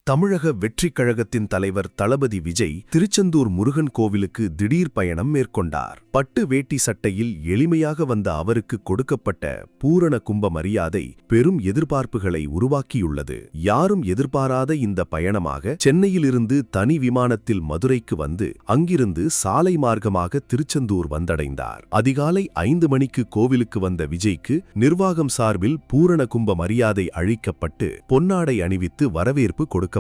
தமிழக வெற்றிக் கழகத்தின் தலைவர் தளபதி விஜய் திருச்செந்தூர் முருகன் கோவிலுக்கு திடீர் பயணம் மேற்கொண்டார். பட்டு வேட்டி சட்டையில் எளிமையாக வந்த அவருக்கு கொடுக்கப்பட்ட பூரண கும்ப மரியாதை பெரும் எதிர்பார்ப்புகளை உருவாக்கியுள்ளது. யாரும் எதிர்பாராத இந்த பயணமாக சென்னையிலிருந்து தனி விமானத்தில் மதுரைக்கு வந்து அங்கிருந்து சாலை மார்க்கமாக திருச்செந்தூர் வந்தடைந்தார். அதிகாலை 5 மணிக்கு கோவிலுக்கு வந்த விஜய்க்கு நிர்வாகம் சார்பில் பூரண கும்ப மரியாதை அளிக்கப்பட்டு பொன்னாடை அணிவித்து வரவேற்பு கொடுக்கப்பட்டது.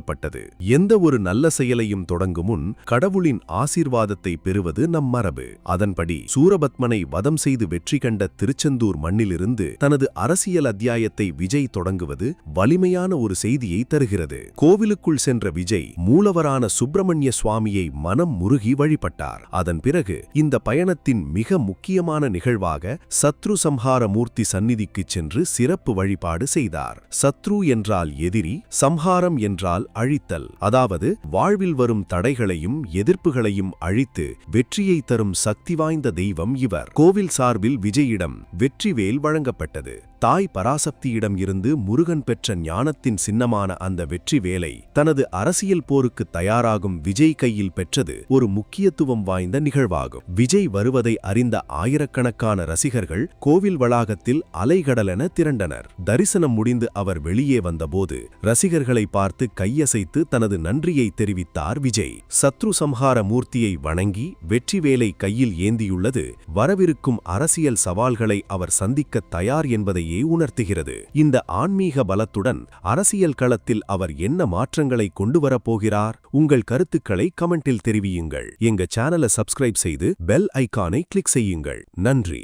எந்த ஒரு நல்ல செயலையும் தொடங்கும் முன் கடவுளின் ஆசீர்வாதத்தை பெறுவது நம் மரபு. அதன்படி சூரபத்மனை வதம் செய்து வெற்றி கண்ட திருச்செந்தூர் மண்ணிலிருந்து தனது அரசியல் அத்தியாயத்தை விஜய் தொடங்குவது வலிமையான ஒரு செய்தியை தருகிறது. கோவிலுக்குள் சென்ற விஜய் மூலவரான சுப்பிரமணிய சுவாமியை மனம் முருகி வழிபட்டார். அதன் பிறகு இந்த பயணத்தின் மிக முக்கியமான நிகழ்வாக சத்ரு சம்ஹார மூர்த்தி சந்நிதிக்குச் சென்று சிறப்பு வழிபாடு செய்தார். சத்ரு என்றால் எதிரி, சம்ஹாரம் என்றால் அழித்தல். அதாவது வாழ்வில் வரும் தடைகளையும் எதிர்ப்புகளையும் அழித்து வெற்றியை தரும் சக்தி வாய்ந்த தெய்வம் இவர். கோவில் சார்பில் விஜயிடம் வெற்றிவேல் வழங்கப்பட்டது. தாய் பராசக்தியிடம் இருந்து முருகன் பெற்ற ஞானத்தின் சின்னமான அந்த வெற்றி வேலை தனது அரசியல் போருக்கு தயாராகும் விஜய் கையில் பெற்றது ஒரு முக்கியத்துவம் வாய்ந்த நிகழ்வாகும். விஜய் வருவதை அறிந்த ஆயிரக்கணக்கான ரசிகர்கள் கோவில் வளாகத்தில் அலைகடலென திரண்டனர். தரிசனம் முடிந்து அவர் வெளியே வந்தபோது ரசிகர்களை பார்த்து கையசைத்து தனது நன்றியை தெரிவித்தார் விஜய். சத்ரு சம்ஹார மூர்த்தியை வணங்கி வெற்றிவேலை கையில் ஏந்தியுள்ளது வரவிருக்கும் அரசியல் சவால்களை அவர் சந்திக்க தயார் என்பதை உணர்த்துகிறது. இந்த ஆன்மீக பலத்துடன் அரசியல் களத்தில் அவர் என்ன மாற்றங்களை கொண்டு வரப்போகிறார்? உங்கள் கருத்துக்களை கமெண்டில் தெரிவியுங்கள். எங்க சேனலை சப்ஸ்கிரைப் செய்து பெல் ஐகானை கிளிக் செய்யுங்கள். நன்றி.